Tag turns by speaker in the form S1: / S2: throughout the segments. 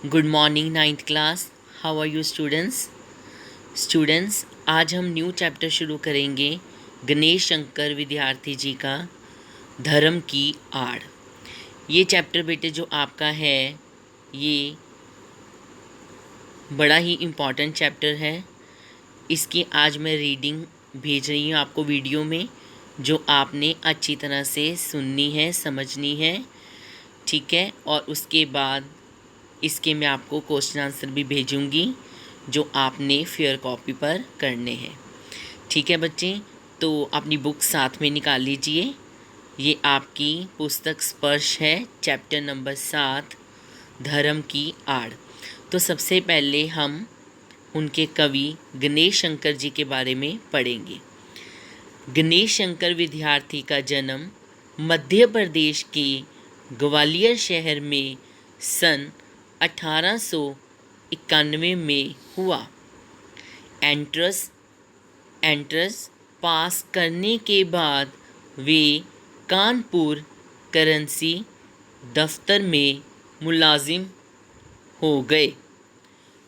S1: Good morning ninth class. How are you students, आज हम new chapter शुरू करेंगे गणेश शंकर विद्यार्थी जी का धर्म की आड़। ये चैप्टर बेटे जो आपका है ये बड़ा ही इम्पॉर्टेंट चैप्टर है। इसकी आज मैं रीडिंग भेज रही हूँ आपको वीडियो में, जो आपने अच्छी तरह से सुननी है, समझनी है, ठीक है। और उसके बाद इसके मैं आपको क्वेश्चन आंसर भी भेजूंगी जो आपने फेयर कॉपी पर करने हैं, ठीक है बच्चे। तो अपनी बुक साथ में निकाल लीजिए। ये आपकी पुस्तक स्पर्श है, चैप्टर नंबर 7, धर्म की आड़। तो सबसे पहले हम उनके कवि गणेश शंकर जी के बारे में पढ़ेंगे। गणेश शंकर विद्यार्थी का जन्म मध्य प्रदेश के ग्वालियर शहर में सन 1891 में हुआ। एंट्रेंस पास करने के बाद वे कानपुर करेंसी दफ्तर में मुलाजिम हो गए।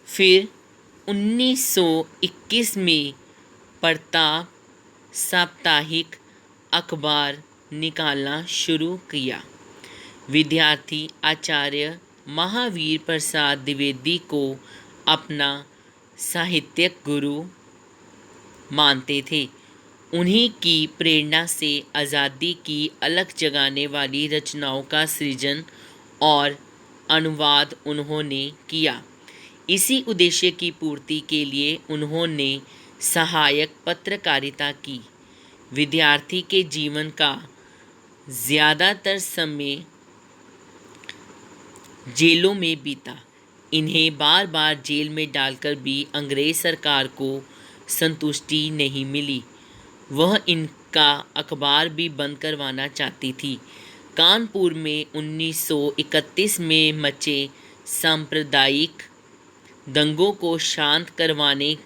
S1: फिर 1921 में प्रताप साप्ताहिक अखबार निकालना शुरू किया। विद्यार्थी आचार्य महावीर प्रसाद द्विवेदी को अपना साहित्यिक गुरु मानते थे। उन्हीं की प्रेरणा से आज़ादी की अलख जगाने वाली रचनाओं का सृजन और अनुवाद उन्होंने किया। इसी उद्देश्य की पूर्ति के लिए उन्होंने सहायक पत्रकारिता की। विद्यार्थी के जीवन का ज़्यादातर समय जेलों में बीता। इन्हें बार बार जेल में डालकर भी अंग्रेज़ सरकार को संतुष्टि नहीं मिली। वह इनका अखबार भी बंद करवाना चाहती थी। कानपुर में 1931 में मचे सांप्रदायिक दंगों को शांत करवाने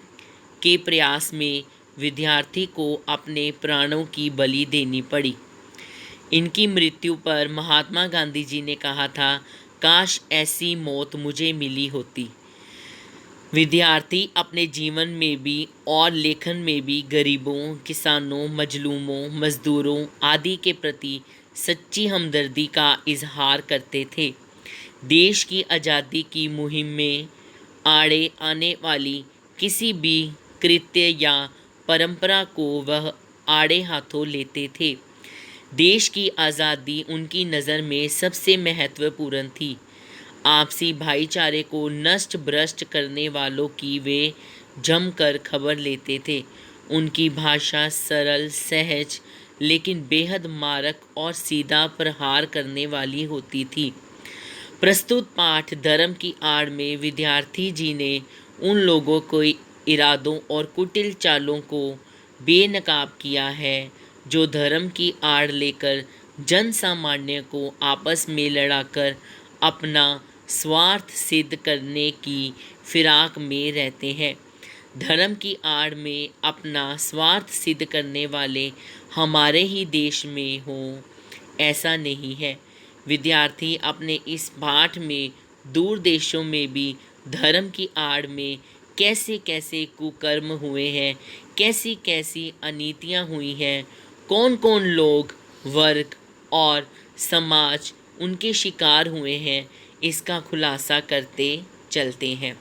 S1: के प्रयास में विद्यार्थी को अपने प्राणों की बलि देनी पड़ी। इनकी मृत्यु पर महात्मा गांधी जी ने कहा था, काश ऐसी मौत मुझे मिली होती। विद्यार्थी अपने जीवन में भी और लेखन में भी गरीबों, किसानों, मजलूमों, मजदूरों आदि के प्रति सच्ची हमदर्दी का इजहार करते थे। देश की आज़ादी की मुहिम में आड़े आने वाली किसी भी कृत्य या परंपरा को वह आड़े हाथों लेते थे। देश की आज़ादी उनकी नज़र में सबसे महत्वपूर्ण थी। आपसी भाईचारे को नष्ट भ्रष्ट करने वालों की वे जमकर खबर लेते थे। उनकी भाषा सरल, सहज, लेकिन बेहद मारक और सीधा प्रहार करने वाली होती थी। प्रस्तुत पाठ धर्म की आड़ में विद्यार्थी जी ने उन लोगों के इरादों और कुटिल चालों को बेनकाब किया है जो धर्म की आड़ लेकर जन सामान्य को आपस में लड़ाकर अपना स्वार्थ सिद्ध करने की फिराक में रहते हैं। धर्म की आड़ में अपना स्वार्थ सिद्ध करने वाले हमारे ही देश में हों, ऐसा नहीं है। विद्यार्थी अपने इस पाठ में दूर देशों में भी धर्म की आड़ में कैसे कैसे कुकर्म हुए हैं, कैसी कैसी अनीतियाँ हुई हैं, कौन कौन लोग, वर्ग और समाज उनके शिकार हुए हैं, इसका खुलासा करते चलते हैं।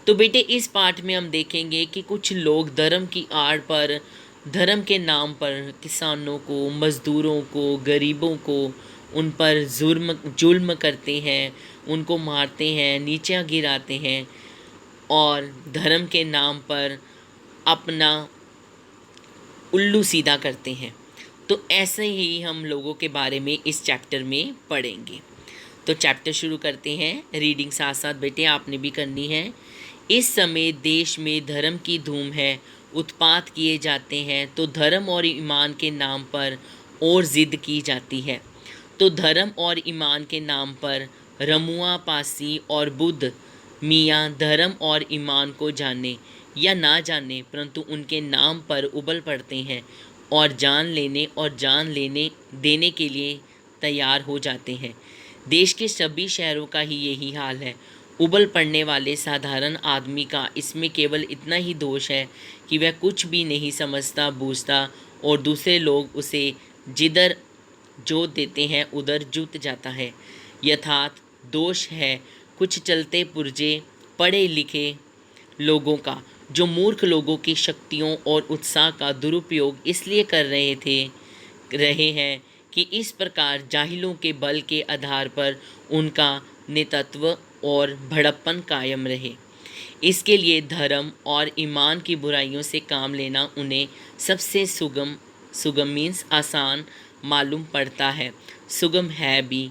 S1: तो बेटे इस पाठ में हम देखेंगे कि कुछ लोग धर्म की आड़ पर, धर्म के नाम पर किसानों को, मज़दूरों को, गरीबों को उन पर जुल्म करते हैं, उनको मारते हैं, नीचे गिराते हैं और धर्म के नाम पर अपना उल्लू सीधा करते हैं। तो ऐसे ही हम लोगों के बारे में इस चैप्टर में पढ़ेंगे। तो चैप्टर शुरू करते हैं। रीडिंग साथ साथ बेटे आपने भी करनी है। इस समय देश में धर्म की धूम है, उत्पात किए जाते हैं तो धर्म और ईमान के नाम पर और ज़िद की जाती है। तो धर्म और ईमान के नाम पर रमुआ, पासी और बुद्ध मियाँ धर्म और ईमान को जाने या ना जाने, परंतु उनके नाम पर उबल पड़ते हैं और जान लेने देने के लिए तैयार हो जाते हैं। देश के सभी शहरों का ही यही हाल है। उबल पड़ने वाले साधारण आदमी का इसमें केवल इतना ही दोष है कि वह कुछ भी नहीं समझता बूझता और दूसरे लोग उसे जिधर जोत देते हैं उधर जुत जाता है। यथार्थ दोष है कुछ चलते पुर्जे पढ़े लिखे लोगों का, जो मूर्ख लोगों की शक्तियों और उत्साह का दुरुपयोग इसलिए कर रहे हैं कि इस प्रकार जाहिलों के बल के आधार पर उनका नेतृत्व और भड़प्पन कायम रहे। इसके लिए धर्म और ईमान की बुराइयों से काम लेना उन्हें सबसे सुगम मीन्स आसान मालूम पड़ता है। सुगम है भी।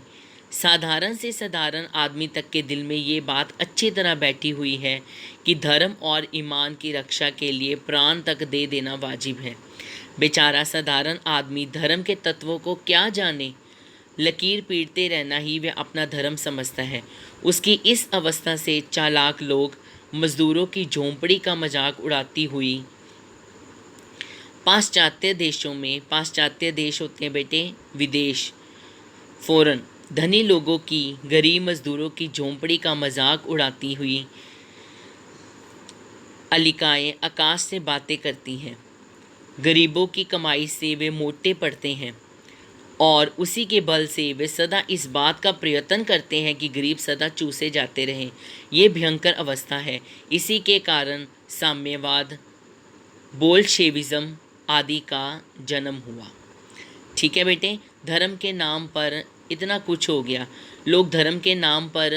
S1: साधारण से साधारण आदमी तक के दिल में ये बात अच्छी तरह बैठी हुई है कि धर्म और ईमान की रक्षा के लिए प्राण तक दे देना वाजिब है। बेचारा साधारण आदमी धर्म के तत्वों को क्या जाने, लकीर पीटते रहना ही वह अपना धर्म समझता है। उसकी इस अवस्था से चालाक लोग मजदूरों की झोंपड़ी का मजाक उड़ाती हुई पाश्चात्य देशों में, पाश्चात्य देश होते हैं बेटे विदेश, फॉरेन, धनी लोगों की गरीब मजदूरों की झोंपड़ी का मजाक उड़ाती हुई अलिकाएं आकाश से बातें करती हैं। गरीबों की कमाई से वे मोटे पड़ते हैं और उसी के बल से वे सदा इस बात का प्रयत्न करते हैं कि गरीब सदा चूसे जाते रहें। ये भयंकर अवस्था है। इसी के कारण साम्यवाद, बोल्शेविज़्म आदि का जन्म हुआ। ठीक है बेटे, धर्म के नाम पर इतना कुछ हो गया। लोग धर्म के नाम पर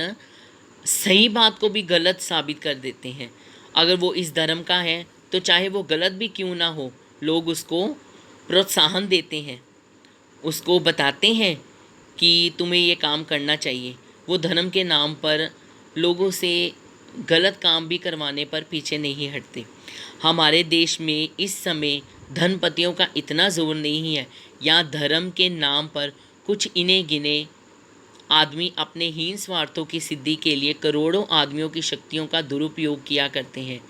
S1: सही बात को भी गलत साबित कर देते हैं। अगर वो इस धर्म का है तो चाहे वो गलत भी क्यों ना हो, लोग उसको प्रोत्साहन देते हैं, उसको बताते हैं कि तुम्हें ये काम करना चाहिए। वो धर्म के नाम पर लोगों से गलत काम भी करवाने पर पीछे नहीं हटते। हमारे देश में इस समय धनपतियों का इतना जोर नहीं है। यहाँ धर्म के नाम पर कुछ इने गिने आदमी अपने हीन स्वार्थों की सिद्धि के लिए करोड़ों आदमियों की शक्तियों का दुरुपयोग किया करते हैं।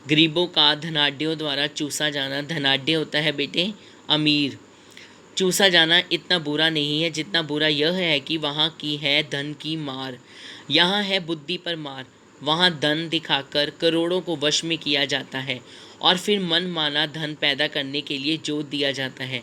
S1: गरीबों का धनाढ्यों द्वारा चूसा जाना, धनाढ्य होता है बेटे अमीर, चूसा जाना इतना बुरा नहीं है जितना बुरा यह है कि वहाँ की है धन की मार, यहाँ है बुद्धि पर मार। वहाँ धन दिखाकर करोड़ों को वश में किया जाता है और फिर मन माना धन पैदा करने के लिए जोत दिया जाता है।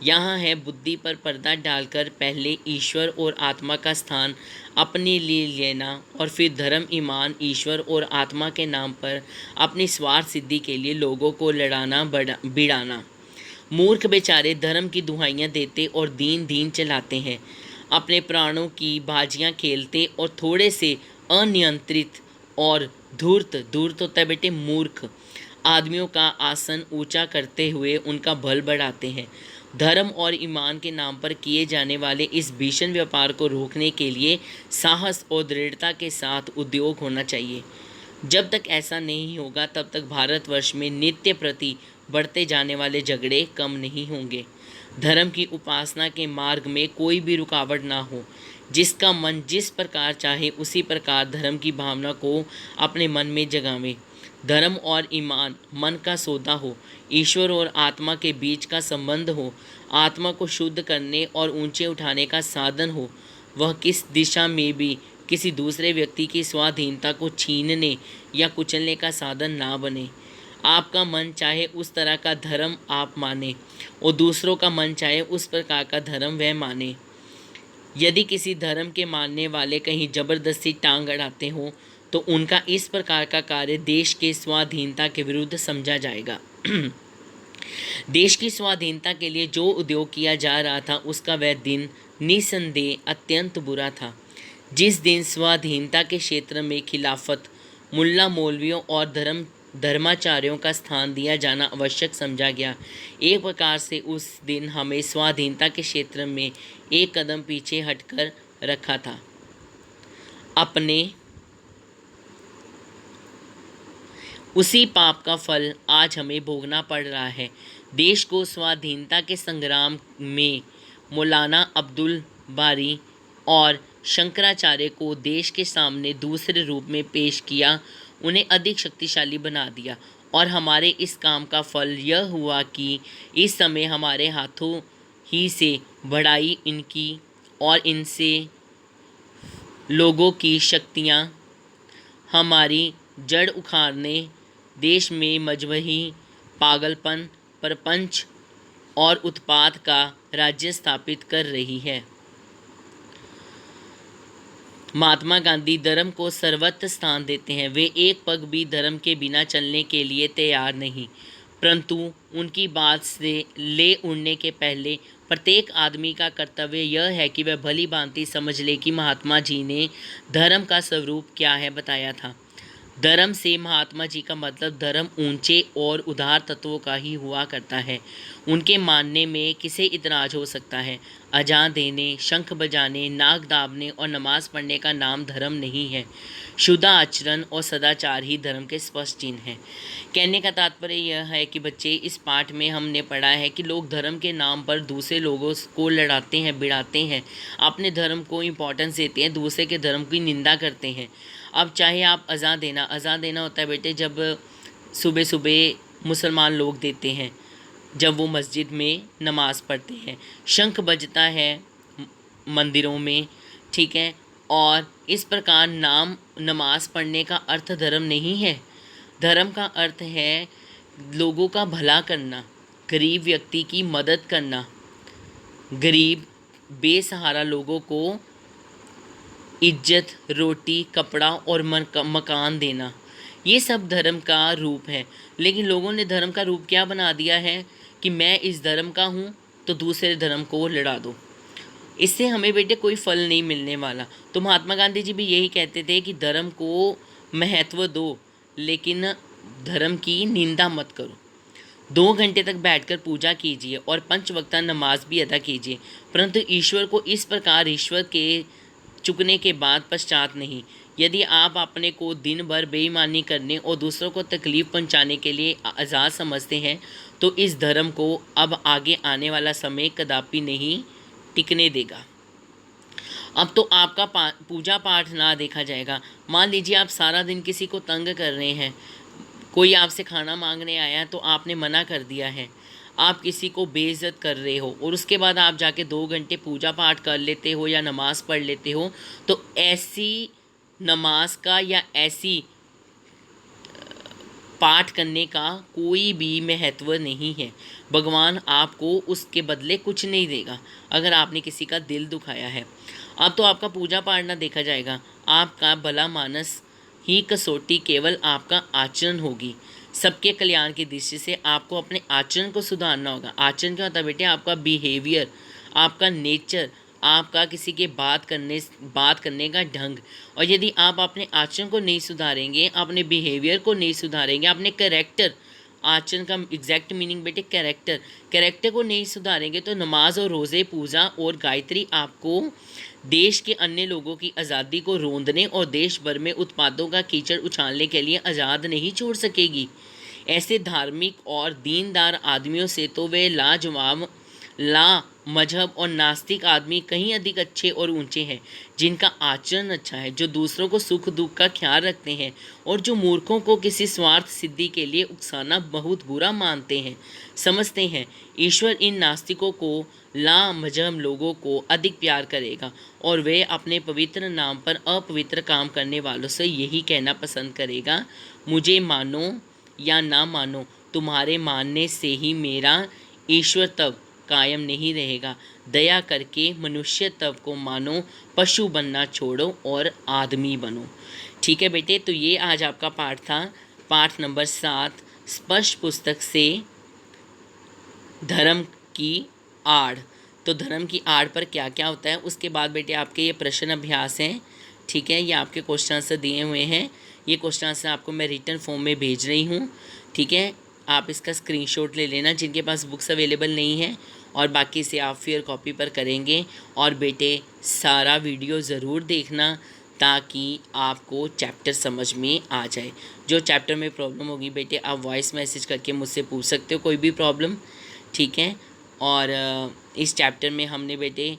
S1: यहाँ है बुद्धि पर पर्दा डालकर पहले ईश्वर और आत्मा का स्थान अपने लिए लेना और फिर धर्म, ईमान, ईश्वर और आत्मा के नाम पर अपनी स्वार्थ सिद्धि के लिए लोगों को लड़ाना बिड़ाना। मूर्ख बेचारे धर्म की दुहाइयाँ देते और दीन दीन चलाते हैं, अपने प्राणों की बाजियाँ खेलते और थोड़े से अनियंत्रित और धूर्त होता है बेटे मूर्ख आदमियों का आसन ऊंचा करते हुए उनका बल बढ़ाते हैं। धर्म और ईमान के नाम पर किए जाने वाले इस भीषण व्यापार को रोकने के लिए साहस और दृढ़ता के साथ उद्योग होना चाहिए। जब तक ऐसा नहीं होगा तब तक भारतवर्ष में नित्य प्रति बढ़ते जाने वाले झगड़े कम नहीं होंगे। धर्म की उपासना के मार्ग में कोई भी रुकावट ना हो। जिसका मन जिस प्रकार चाहे उसी प्रकार धर्म की भावना को अपने मन में जगावे। धर्म और ईमान मन का सौदा हो, ईश्वर और आत्मा के बीच का संबंध हो, आत्मा को शुद्ध करने और ऊंचे उठाने का साधन हो। वह किस दिशा में भी किसी दूसरे व्यक्ति की स्वाधीनता को छीनने या कुचलने का साधन ना बने। आपका मन चाहे उस तरह का धर्म आप माने और दूसरों का मन चाहे उस प्रकार का धर्म वह माने। यदि किसी धर्म के मानने वाले कहीं जबरदस्ती टांग अड़ाते हों तो उनका इस प्रकार का कार्य देश के स्वाधीनता के विरुद्ध समझा जाएगा। देश की स्वाधीनता के लिए जो उद्योग किया जा रहा था उसका वह दिन निसंदेह अत्यंत बुरा था। जिस दिन स्वाधीनता के क्षेत्र में खिलाफत, मुल्ला मौलवियों और धर्माचार्यों का स्थान दिया जाना आवश्यक समझा गया, एक प्रकार से उस दिन हमें स्वाधीनता के क्षेत्र में एक कदम पीछे हटकर रखा था। अपने उसी पाप का फल आज हमें भोगना पड़ रहा है। देश को स्वाधीनता के संग्राम में मौलाना अब्दुल बारी और शंकराचार्य को देश के सामने दूसरे रूप में पेश किया, उन्हें अधिक शक्तिशाली बना दिया और हमारे इस काम का फल यह हुआ कि इस समय हमारे हाथों ही से बढ़ाई इनकी और इनसे लोगों की शक्तियाँ हमारी जड़ उखाड़ने, देश में मजबही पागलपन, प्रपंच और उत्पात का राज्य स्थापित कर रही है। महात्मा गांधी धर्म को सर्वत्र स्थान देते हैं। वे एक पग भी धर्म के बिना चलने के लिए तैयार नहीं, परंतु उनकी बात से ले उड़ने के पहले प्रत्येक आदमी का कर्तव्य यह है कि वह भली भांति समझ ले कि महात्मा जी ने धर्म का स्वरूप क्या है बताया था। धर्म से महात्मा जी का मतलब धर्म ऊंचे और उदार तत्वों का ही हुआ करता है। उनके मानने में किसे इतराज़ हो सकता है? अजान देने, शंख बजाने, नाक दाबने और नमाज पढ़ने का नाम धर्म नहीं है। शुद्ध आचरण और सदाचार ही धर्म के स्पष्ट चिन्ह हैं। कहने का तात्पर्य यह है कि बच्चे, इस पाठ में हमने पढ़ा है कि लोग धर्म के नाम पर दूसरे लोगों को लड़ाते हैं, बिड़ाते हैं, अपने धर्म को इम्पोर्टेंस देते हैं, दूसरे के धर्म की निंदा करते हैं। अब चाहे आप अज़ान देना होता है बेटे, जब सुबह सुबह मुसलमान लोग देते हैं, जब वो मस्जिद में नमाज़ पढ़ते हैं, शंख बजता है मंदिरों में, ठीक है। और इस प्रकार नमाज पढ़ने का अर्थ धर्म नहीं है। धर्म का अर्थ है लोगों का भला करना, गरीब व्यक्ति की मदद करना, गरीब बेसहारा लोगों को इज्जत, रोटी, कपड़ा और मकान देना, ये सब धर्म का रूप है। लेकिन लोगों ने धर्म का रूप क्या बना दिया है कि मैं इस धर्म का हूँ तो दूसरे धर्म को लड़ा दो। इससे हमें बेटे कोई फल नहीं मिलने वाला। तो महात्मा गांधी जी भी यही कहते थे कि धर्म को महत्व दो, लेकिन धर्म की निंदा मत करो। 2 घंटे तक बैठकर पूजा कीजिए और 5 वक्ता नमाज भी अदा कीजिए, परंतु ईश्वर को इस प्रकार ईश्वर के चुकने के बाद पश्चात नहीं। यदि आप अपने को दिन भर बेईमानी करने और दूसरों को तकलीफ़ पहुंचाने के लिए आज़ाद समझते हैं, तो इस धर्म को अब आगे आने वाला समय कदापि नहीं टिकने देगा। अब तो आपका पूजा पाठ ना देखा जाएगा। मान लीजिए आप सारा दिन किसी को तंग कर रहे हैं, कोई आपसे खाना मांगने आया तो आपने मना कर दिया है, आप किसी को बेइज्जत कर रहे हो और उसके बाद आप जाके 2 घंटे पूजा पाठ कर लेते हो या नमाज़ पढ़ लेते हो, तो ऐसी नमाज का या ऐसी पाठ करने का कोई भी महत्व नहीं है। भगवान आपको उसके बदले कुछ नहीं देगा अगर आपने किसी का दिल दुखाया है। अब तो आपका पूजा पाठ ना देखा जाएगा, आपका भला मानस ही कसौटी केवल आपका आचरण होगी। सबके कल्याण की दृष्टि से आपको अपने आचरण को सुधारना होगा। आचरण क्या होता है बेटे? आपका बिहेवियर, आपका नेचर, आपका किसी के बात करने का ढंग। और यदि आप अपने आचरण को नहीं सुधारेंगे, अपने बिहेवियर को नहीं सुधारेंगे, अपने कैरेक्टर, आचरण का एग्जैक्ट मीनिंग बेटे कैरेक्टर को नहीं सुधारेंगे, तो नमाज और रोज़े, पूजा और गायत्री आपको देश के अन्य लोगों की आज़ादी को रोंदने और देश भर में उत्पादों का कीचड़ उछालने के लिए आज़ाद नहीं छोड़ सकेगी। ऐसे धार्मिक और दीनदार आदमियों से तो वे मजहब और नास्तिक आदमी कहीं अधिक अच्छे और ऊंचे हैं, जिनका आचरण अच्छा है, जो दूसरों को सुख दुख का ख्याल रखते हैं और जो मूर्खों को किसी स्वार्थ सिद्धि के लिए उकसाना बहुत बुरा मानते हैं, समझते हैं। ईश्वर इन नास्तिकों को मजहब लोगों को अधिक प्यार करेगा और वे अपने पवित्र नाम पर अपवित्र काम करने वालों से यही कहना पसंद करेगा, मुझे मानो या ना मानो, तुम्हारे मानने से ही मेरा ईश्वर तब कायम नहीं रहेगा। दया करके मनुष्य तब को मानो, पशु बनना छोड़ो और आदमी बनो। ठीक है बेटे, तो ये आज आपका पाठ था, पाठ नंबर 7, स्पष्ट पुस्तक से धर्म की आड़। तो धर्म की आड़ पर क्या क्या होता है, उसके बाद बेटे आपके ये प्रश्न अभ्यास हैं। ठीक है, ये आपके क्वेश्चन आंसर दिए हुए हैं। ये क्वेश्चन आंसर आपको मैं रिटन फॉर्म में भेज रही हूँ। ठीक है, आप इसका स्क्रीनशॉट ले लेना जिनके पास बुक्स अवेलेबल नहीं है, और बाकी से आप फेयर कॉपी पर करेंगे। और बेटे सारा वीडियो ज़रूर देखना ताकि आपको चैप्टर समझ में आ जाए। जो चैप्टर में प्रॉब्लम होगी बेटे आप वॉइस मैसेज करके मुझसे पूछ सकते हो, कोई भी प्रॉब्लम। ठीक है, और इस चैप्टर में हमने बेटे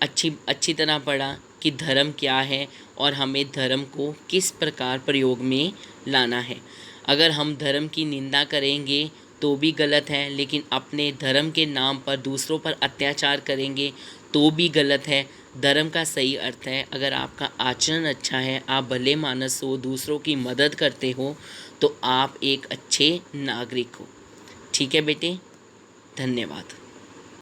S1: अच्छी तरह पढ़ा कि धर्म क्या है और हमें धर्म को किस प्रकार प्रयोग में लाना है। अगर हम धर्म की निंदा करेंगे तो भी गलत है, लेकिन अपने धर्म के नाम पर दूसरों पर अत्याचार करेंगे तो भी गलत है। धर्म का सही अर्थ है, अगर आपका आचरण अच्छा है, आप भले मानस हो, दूसरों की मदद करते हो, तो आप एक अच्छे नागरिक हो। ठीक है बेटे, धन्यवाद।